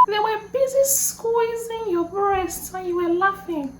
They were busy squeezing your breasts and you were laughing.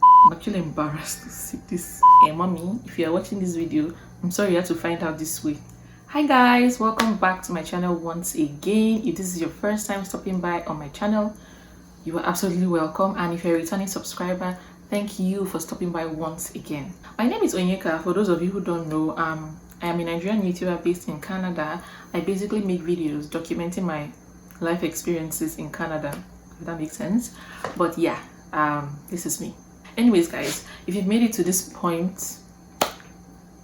I'm actually embarrassed to see this. Hey, mommy, if you are watching this video, I'm sorry you had to find out this way. Hi guys, welcome back to my channel once again. If this is your first time stopping by on my channel, you are absolutely welcome. And if you're a returning subscriber, thank you for stopping by once again. My name is Onyeka. For those of you who don't know, I am a Nigerian YouTuber based in Canada. I basically make videos documenting my life experiences in Canada, if that makes sense. But yeah, this is me. Anyways guys, if you've made it to this point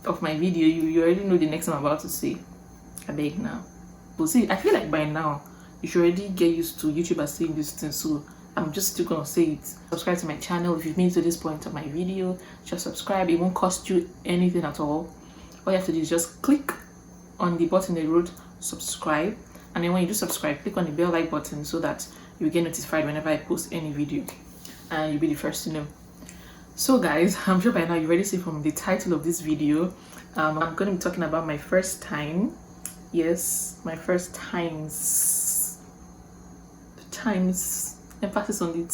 of my video, you already know the next thing I'm about to say. I beg now. But see, I feel like by now you should already get used to YouTubers saying this thing, so I'm just still gonna say it. Subscribe to my channel. If you've made it to this point of my video, just subscribe. It won't cost you anything at all. All you have to do is just click on the button they wrote subscribe, and then when you do subscribe, click on the bell like button so that you get notified whenever I post any video and you'll be the first to know. So guys, I'm sure by now you already see from the title of this video, I'm going to be talking about my first time. Yes, my first times. The times, emphasis on it.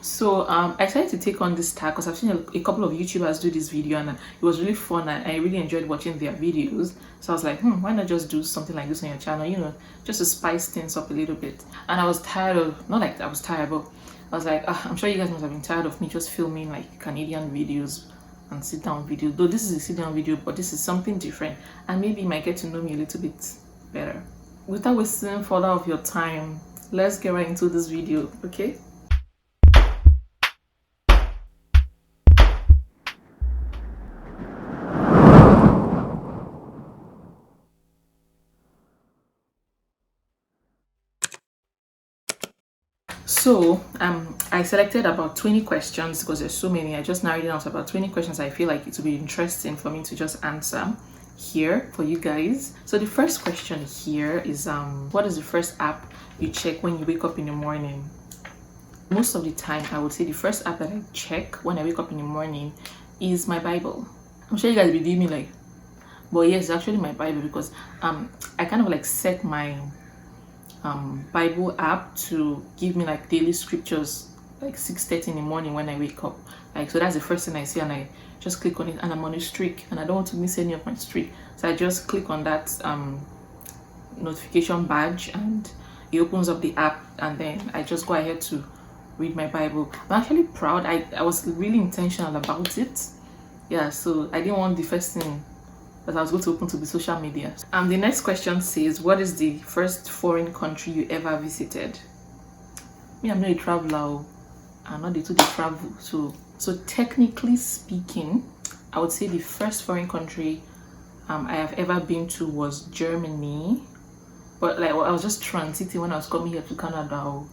So I decided to take on this tag because I've seen a couple of YouTubers do this video and it was really fun and I really enjoyed watching their videos. So I was like, why not just do something like this on your channel, you know, just to spice things up a little bit. And I was tired of, not like I was tired, but I was like, I'm sure you guys must have been tired of me just filming like Canadian videos and sit down videos. Though this is a sit down video, but this is something different and maybe you might get to know me a little bit better. Without wasting further of your time, let's get right into this video, okay? So I selected about 20 questions because there's so many. I just narrowed it down to about 20 questions I feel like it would be interesting for me to just answer here for you guys. So the first question here is what is the first app you check when you wake up in the morning? Most of the time I would say the first app that I check when I wake up in the morning is my Bible. I'm sure you guys will be doing me like, but yes, it's actually my Bible because I kind of like set my Bible app to give me like daily scriptures like 6:30 in the morning when I wake up. Like, so that's the first thing I see and I just click on it, and I'm on a streak and I don't want to miss any of my streak, so I just click on that notification badge and it opens up the app, and then I just go ahead to read my Bible. I'm actually proud. I was really intentional about it. Yeah, so I didn't want the first thing that I was going to open to be social media. The next question says, what is the first foreign country you ever visited? Me, I'm not a traveler. I'm not the two to travel. So technically speaking, I would say the first foreign country I have ever been to was Germany. But like, I was just transiting when I was coming here to Canada.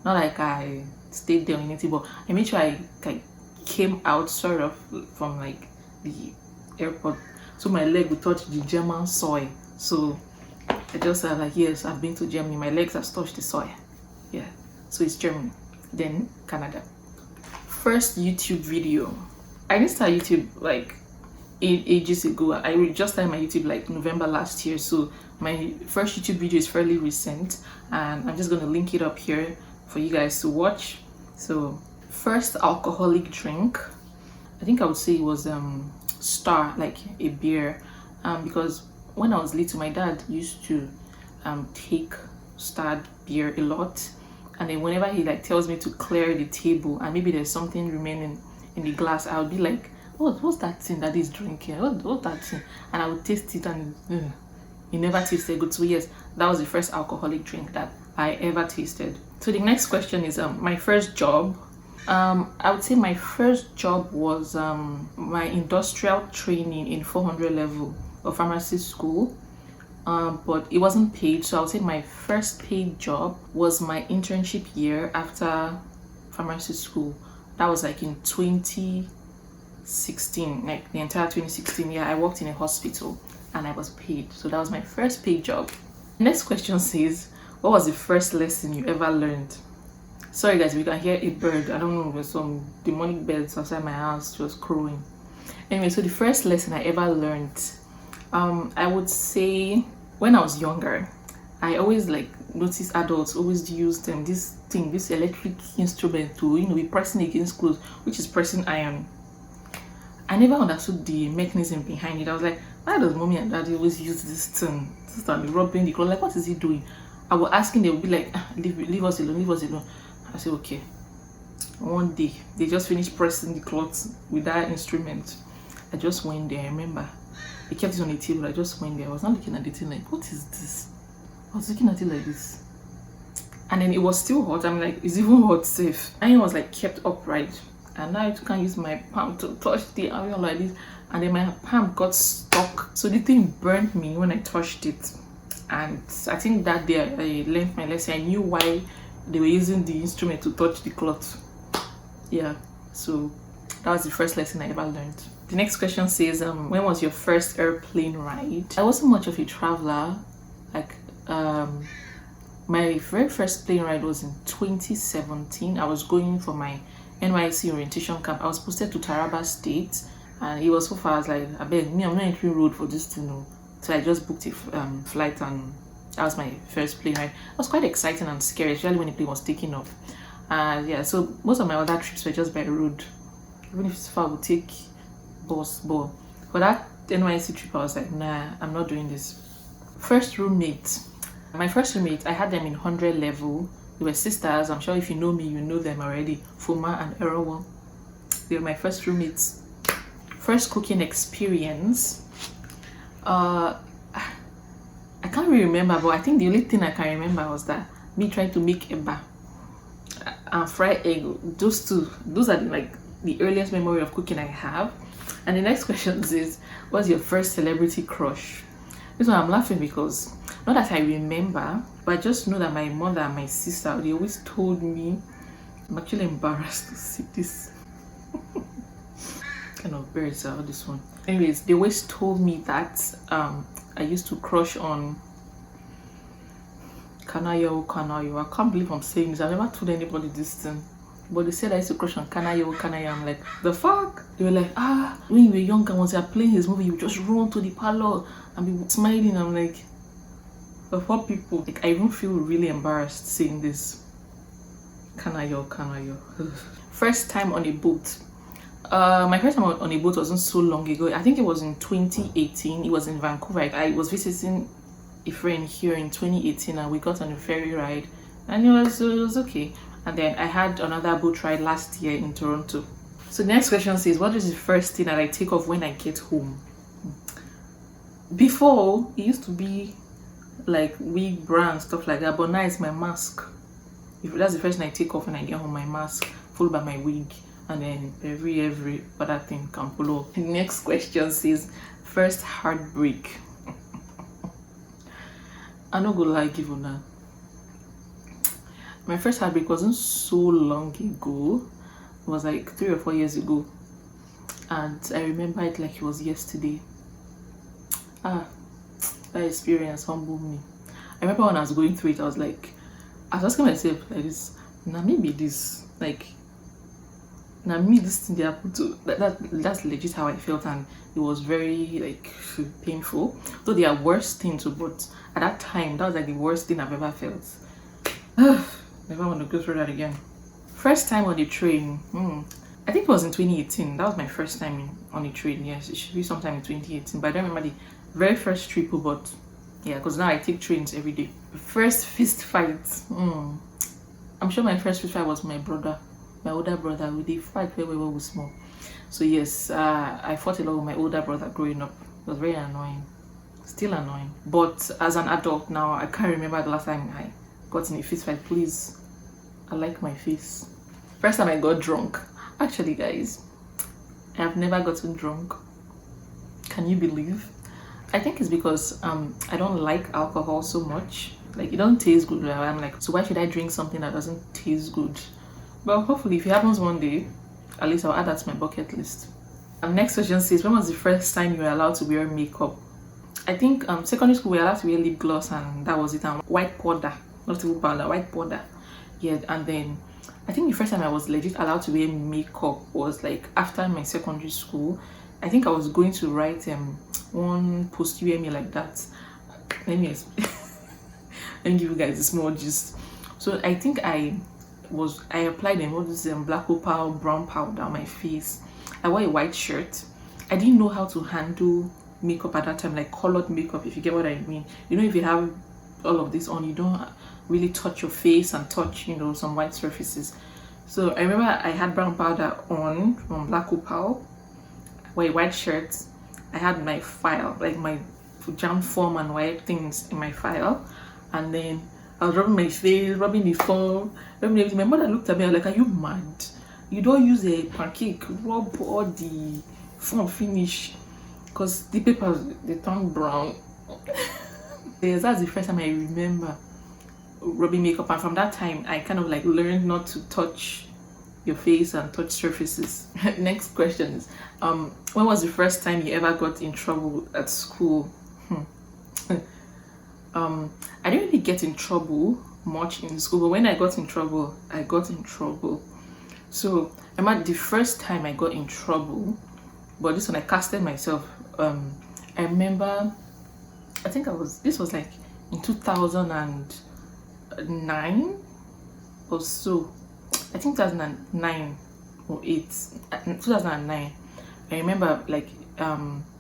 Not like I stayed there or anything, but I made sure I came out sort of from like the airport, so my leg would touch the German soil. So I just said like, yes, I've been to Germany, my legs have touched the soil. Yeah, so it's Germany, then Canada. First YouTube video. I didn't start YouTube like ages ago. I just started my YouTube like November last year, so my first YouTube video is fairly recent and I'm just going to link it up here for you guys to watch. So first alcoholic drink, I think I would say it was Star, like a beer, because when I was little my dad used to take Star beer a lot, and then whenever he like tells me to clear the table and maybe there's something remaining in the glass, I would be like, what's that thing that he's drinking, what's that thing? And I would taste it and it never tasted good. So yes, that was the first alcoholic drink that I ever tasted. So the next question is my first job. I would say my first job was my industrial training in 400 level of pharmacy school, but it wasn't paid. So I would say my first paid job was my internship year after pharmacy school. That was like in 2016, like the entire 2016 year. I worked in a hospital and I was paid. So that was my first paid job. Next question says, what was the first lesson you ever learned? Sorry guys, we can hear a bird. I don't know, there's some demonic birds outside my house just crowing. Anyway, so the first lesson I ever learned, I would say when I was younger, I always like notice adults always use this thing, this electric instrument to be pressing against clothes, which is pressing iron. I never understood the mechanism behind it. I was like, why does mommy and daddy always use this thing? This time rubbing the clothes, like what is he doing? I was asking, they would be like, leave us alone, leave us alone. I said, okay. One day they just finished pressing the cloths with that instrument. I just went there. I remember they kept it on the table. I just went there. I was not looking at the thing like, what is this? I was looking at it like this, and then it was still hot. I'm like, it's even hot safe. And it was like kept upright, and now I can't use my palm to touch the iron like this, and then my palm got stuck. So the thing burned me when I touched it, and I think that day I learned my lesson. I knew why they were using the instrument to touch the cloth. Yeah, so that was the first lesson I ever learned. The next question says, when was your first airplane ride? I wasn't much of a traveler. Like, my very first plane ride was in 2017. I was going for my NYC orientation camp. I was posted to Taraba State, and it was so far. I was like, I beg me, I'm not entering road for this to know. So I just booked a flight, and that was my first plane ride. It was quite exciting and scary, especially when the plane was taking off. Yeah, so most of my other trips were just by road. Even if it's far, I would take bus. But for that NYC trip, I was like, nah, I'm not doing this. First roommate. My first roommate, I had them in 100 level. They were sisters. I'm sure if you know me, you know them already. Fuma and Erowa. They were my first roommates. First cooking experience. I can't really remember, but I think the only thing I can remember was that me trying to make eba and fried egg. Those are like the earliest memory of cooking I have. And the next question is, what's your first celebrity crush? This one I'm laughing because not that I remember, but I just know that my mother and my sister, they always told me. I'm actually embarrassed to see this. Kind of birds out this one. Anyways, they always told me that I used to crush on Kanayo. I can't believe I'm saying this. I never told anybody this thing. But they said I used to crush on Kanayo. I'm like, the fuck? They were like, when you were younger, once you're playing his movie, you just run to the parlor and be smiling. I'm like, the fuck people? Like, I even feel really embarrassed saying this. Kanayo. First time on a boat. My first time on a boat wasn't so long ago. I think it was in 2018. It was in Vancouver. I was visiting a friend here in 2018, and we got on a ferry ride, and it was okay. And then I had another boat ride last year in Toronto. So the next question says, what is the first thing that I take off when I get home? Before, it used to be like wig, bra and stuff like that, but now it's my mask. If that's the first thing I take off when I get home, my mask, followed by my wig, and then every other thing can follow. The next question says, first heartbreak. I'm not gonna lie, give you now. My first heartbreak wasn't so long ago. It was like 3 or 4 years ago, and I remember it like it was yesterday. That experience humbled me. I remember when I was going through it, I was asking myself like this, now maybe this, like, now me this thing they happened to that's legit how I felt, and it was very like painful. Though there are worse things, but at that time that was like the worst thing I've ever felt. Never want to go through that again. First time on the train. I think it was in 2018. That was my first time on a train. Yes, it should be sometime in 2018. But I don't remember the very first trip, but yeah, because now I take trains every day. First fist fight. I'm sure my first fist fight was my brother, my older brother. We did fight when we were small. So yes, I fought a lot with my older brother growing up. It was very annoying. Still annoying. But as an adult now, I can't remember the last time I got in a fist fight. Please, I like my face. First time I got drunk. Actually, guys, I have never gotten drunk. Can you believe? I think it's because I don't like alcohol so much. Like, it doesn't taste good. I'm like, so why should I drink something that doesn't taste good? But hopefully, if it happens one day, at least I'll add that to my bucket list. Next question says, when was the first time you were allowed to wear makeup? I think secondary school we were allowed to wear lip gloss, and that was it. And white powder, not even powder, white powder. Yeah, and then I think the first time I was legit allowed to wear makeup was like after my secondary school. I think I was going to write one post UME like that. Let me explain. and give you guys a small gist. So I think I applied all this black opal brown powder on my face. I wore a white shirt. I didn't know how to handle makeup at that time, like colored makeup, if you get what I mean. You know, if you have all of this on, you don't really touch your face and touch, you know, some white surfaces. So I remember I had brown powder on from black opal, I wore a white shirt. I had my file, like my jam form and white things in my file, and then I was rubbing my face, rubbing the phone, rubbing everything. My mother looked at me like, "Are you mad? You don't use a pancake, rub all the form finish, because the papers they turn brown." Yes, that's the first time I remember rubbing makeup, and from that time I kind of like learned not to touch your face and touch surfaces. Next question is, when was the first time you ever got in trouble at school? I didn't really get in trouble much in school, but when I got in trouble, I got in trouble. So I remember the first time I got in trouble, but this one I casted myself. I remember, I think this was like in 2009 or so. I think 2009 or 8, 2009. I remember like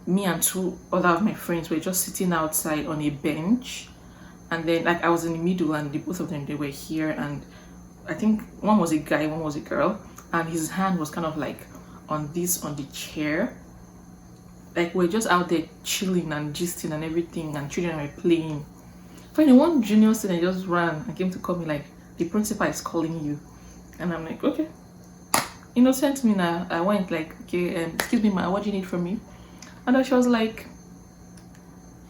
me and two other of my friends were just sitting outside on a bench, and then like I was in the middle, and both of them, they were here, and I think one was a guy, one was a girl, and his hand was kind of like on the chair. Like we're just out there chilling and gisting and everything, and children were playing. Finally, one junior student just ran and came to call me like, "The principal is calling you." And I'm like, "Okay." Innocent me now. I went like, "Okay, excuse me, ma, what do you need from me?" And then she was like,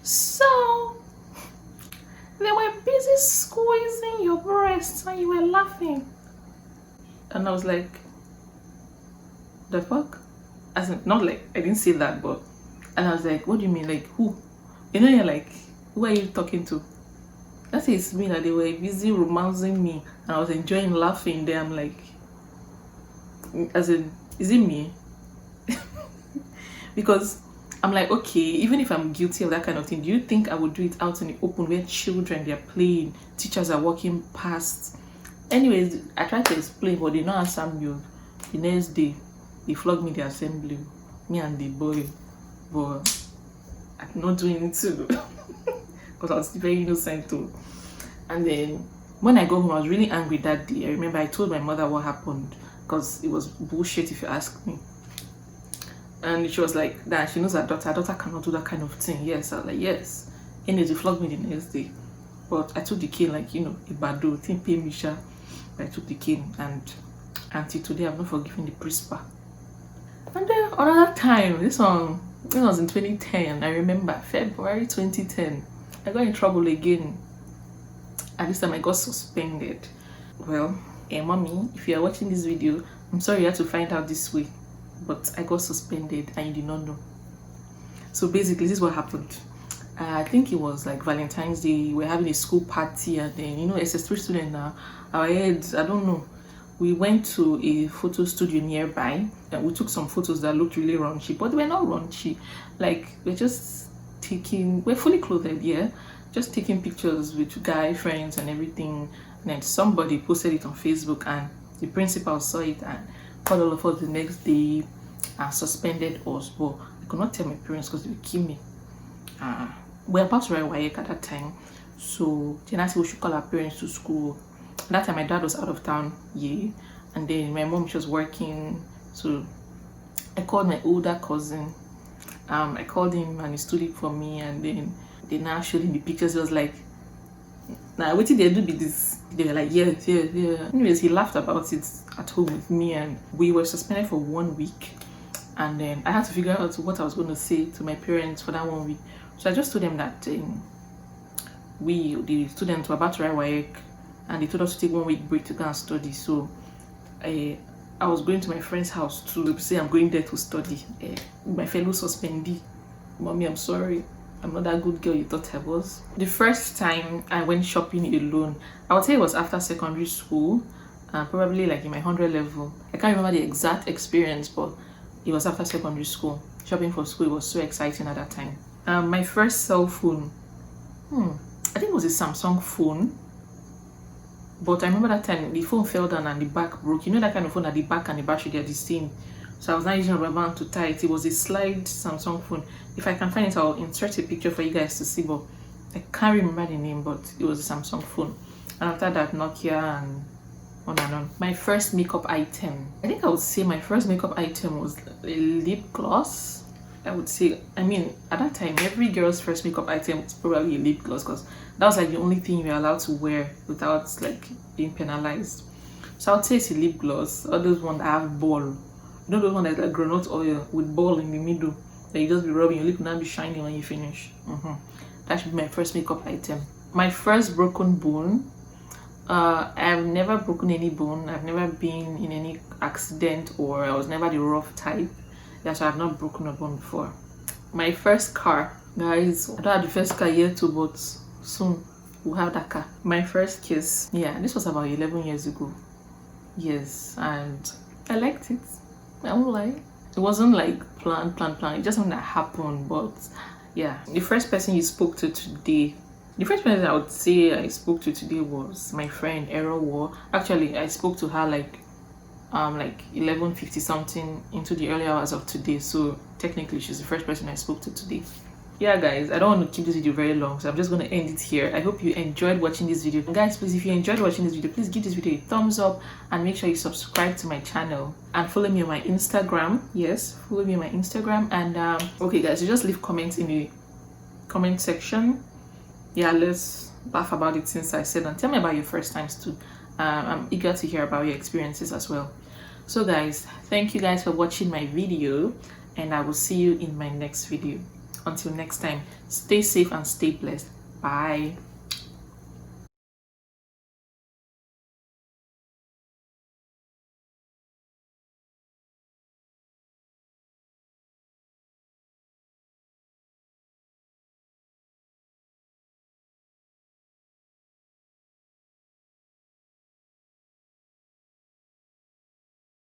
"So they were busy squeezing your breasts and you were laughing." And I was like, "The fuck?" As in, not like I didn't say that, but, and I was like, "What do you mean? Like who?" You know, you're like, "Who are you talking to?" That is me, that they were busy romancing me and I was enjoying laughing there. I'm like, as in, is it me? Because I'm like, okay, even if I'm guilty of that kind of thing, do you think I would do it out in the open where children, they're playing, teachers are walking past? Anyways, I tried to explain, but they don't answer me. The next day, they flogged me the assembly, me and the boy, but I'm not doing it too. Because I was very innocent too. And then when I got home, I was really angry that day. I remember I told my mother what happened, because it was bullshit if you ask me. And she was like, "That she knows her daughter cannot do that kind of thing." Yes, I was like, "Yes." Anyways, they flogged me the next day, but I took the cane, like, you know, a bado thing, pay me sha. But I took the cane, and until today I've not forgiven the principal. And then another time, this was in 2010. I remember February 2010. I got in trouble again. At this time I got suspended. Well, mommy, if you are watching this video, I'm sorry you had to find out this way, but I got suspended and you did not know. So basically, this is what happened. I think it was like Valentine's Day. We're having a school party, and then, you know, SS3 student now, our heads, I don't know. We went to a photo studio nearby and we took some photos that looked really raunchy, but we're not raunchy. Like, we're fully clothed, yeah, just taking pictures with guy friends and everything. And then somebody posted it on Facebook, and the principal saw it and called all of us the next day and suspended us. But I could not tell my parents because they would kill me. We're about to write WAEC at that time, so then I said we should call our parents to school. That time my dad was out of town, yeah, and then my mom, she was working. So I called my older cousin. I called him and he stood it for me, and then they now showed him the pictures. He was like, "Nah, what did they do with this?" They were like, "Yeah, yeah, yeah." Anyways, he laughed about it at home with me, and we were suspended for 1 week. And then I had to figure out what I was going to say to my parents for that 1 week. So I just told them that the students, were about to write WAEC, and they told us to take 1 week break to go and study. So I was going to my friend's house to say I'm going there to study. My fellow suspendee. "Mommy, I'm sorry. I'm not that good girl you thought I was." The first time I went shopping alone, I would say it was after secondary school, probably like in my 100 level. I can't remember the exact experience, but it was after secondary school. Shopping for school, it was so exciting at that time. My first cell phone, I think it was a Samsung phone. But I remember that time the phone fell down and the back broke. You know that kind of phone that the back and the battery they're the same. So I was not using rubber band to tie it. It was a slide Samsung phone. If I can find it, I'll insert a picture for you guys to see. But I can't remember the name, but it was a Samsung phone. And after that, Nokia and on and on. My first makeup item. I think I would say my first makeup item was a lip gloss. I would say, I mean, at that time, every girl's first makeup item was probably a lip gloss because that was like the only thing you were allowed to wear without like being penalized. So I would say it's a lip gloss. All those ones that have ball. You know those ones that's like granite oil with ball in the middle that you just be rubbing your lip and not be shining when you finish. That should be my first makeup item. My first broken bone. I've never broken any bone. I've never been in any accident, or I was never the rough type. Yeah, so I've not broken a bone before. My first car, guys. I don't have the first car yet too, but soon we'll have that car. My first kiss. Yeah, this was about 11 years ago. Yes, and I liked it. I won't lie. It wasn't like plan. It just something that happened. But yeah, the first person you spoke to today. The first person I would say I spoke to today was my friend Errol War. Actually, I spoke to her like 11:50 something into the early hours of today. So technically, she's the first person I spoke to today. Yeah, guys, I don't want to keep this video very long, so I'm just going to end it here. I hope you enjoyed watching this video. And guys, please, if you enjoyed watching this video, please give this video a thumbs up and make sure you subscribe to my channel and follow me on my Instagram. Yes, follow me on my Instagram. And okay, guys, you just leave comments in the comment section. Yeah, let's laugh about it since I said, and tell me about your first times too. I'm eager to hear about your experiences as well. So guys, thank you guys for watching my video, and I will see you in my next video. Until next time, stay safe and stay blessed. Bye.